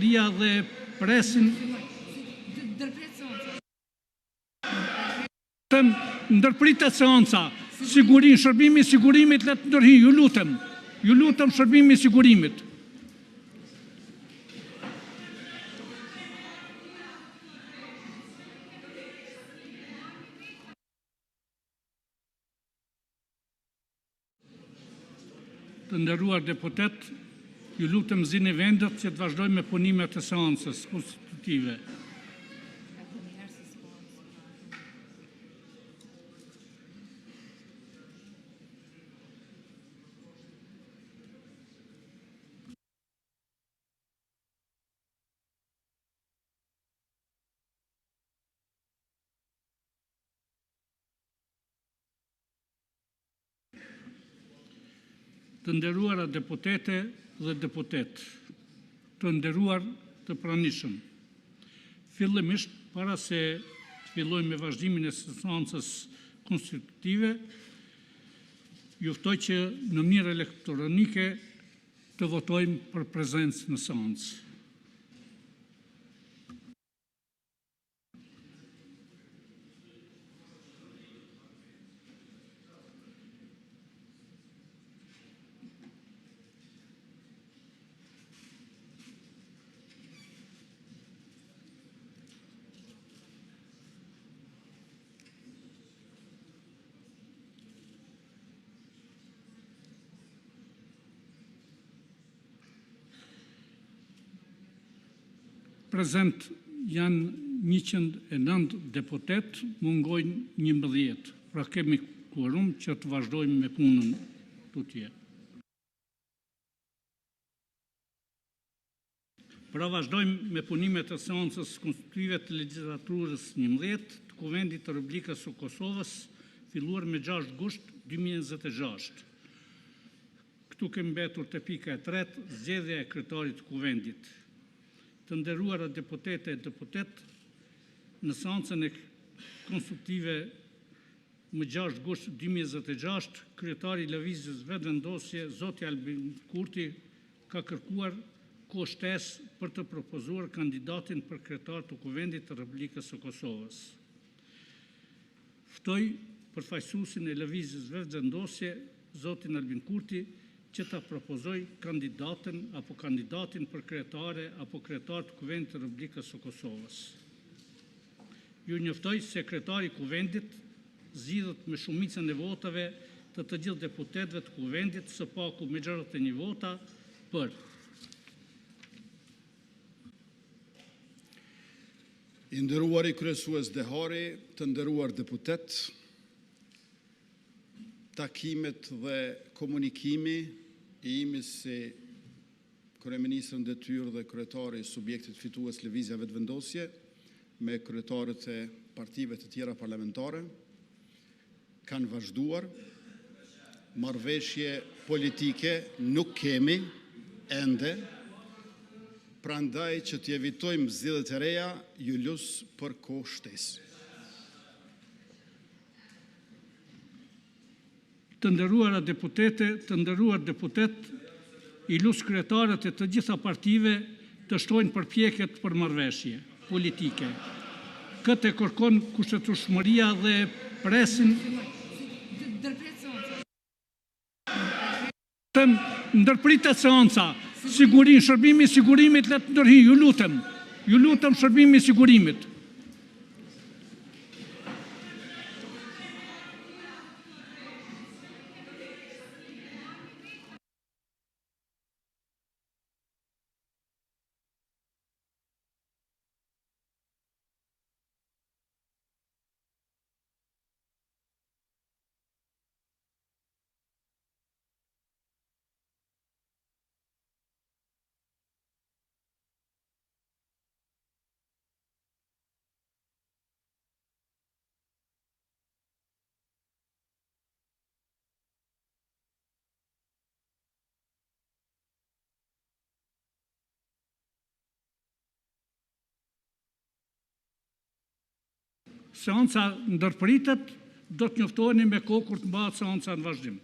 Dhe presin ndërpritet seanca, shërbimi i sigurimit le të ndërhi, ju lutem shërbimi i sigurimit. Të nderuar deputet, ju lutem zini vendet që të vazhdojmë me punimet e seancës konstitutive. Të nderuara deputete dhe deputet, të nderuar të pranishëm. Fillimisht, para se të fillojmë me vazhdimin e seancës konstitutive, ju ftoj që në mënyrë elektronike të votojmë për prezencë në seancë. Prezent janë 109 deputet, mungojnë 11. Pra kemi kvorum që të vazhdojmë me punën tutje. Pra vazhdojmë me punimet e seancës konstitutive të legjislaturës 11 të Kuvendit të Republikës së Kosovës, filluar me 6 gusht 2026. Këtu kemi mbetur te pika e 3, zgjedhja e kryetarit të Kuvendit. Të nderuara deputete e deputet, në seancën e konstitutive më 6 gusht 2026, kryetari i lëvizjes vetëvendosje, zoti Albin Kurti, ka kërkuar kohë shtesë për të propozuar kandidatin për kryetar të Kuvendit të Republikës së Kosovës. Ftoj përfaqësuesin e lëvizjes vetëvendosje, zotin Albin Kurti, që ta propozoj kandidatin apo kandidatin për kryetare apo kryetar të Kuvendit të Republikës së Kosovës. Ju njoftoj se kryetari i Kuvendit zgjidhet me shumicën e votave të të gjithë deputetëve të Kuvendit, së paku me 61 vota për. I nderuari kryesues Dehari, të nderuar deputet, takimet dhe komunikimi i imi si kryeministër në detyrë dhe kryetari i subjektit fitues lëvizja vetëvendosje me kryetarët e partive të tjera parlamentare kanë vazhduar. Marrëveshje politike nuk kemi ende, prandaj që të evitojmë zgjedhjet e reja, ju lus për kohë shtesë. Të nderuara deputete, të nderuar deputet, i lus kryetarët e të gjitha partive të shtojnë përpjekjet për marrëveshje politike. Këtë e kërkon kushtetueshmëria dhe presin të ndërpritet seanca, shërbimi i sigurimit le të ndërhi, ju lutem shërbimi i sigurimit. Seanca ndërpritet, do të njoftoheni me kohë kur të mbahet seanca në vazhdim.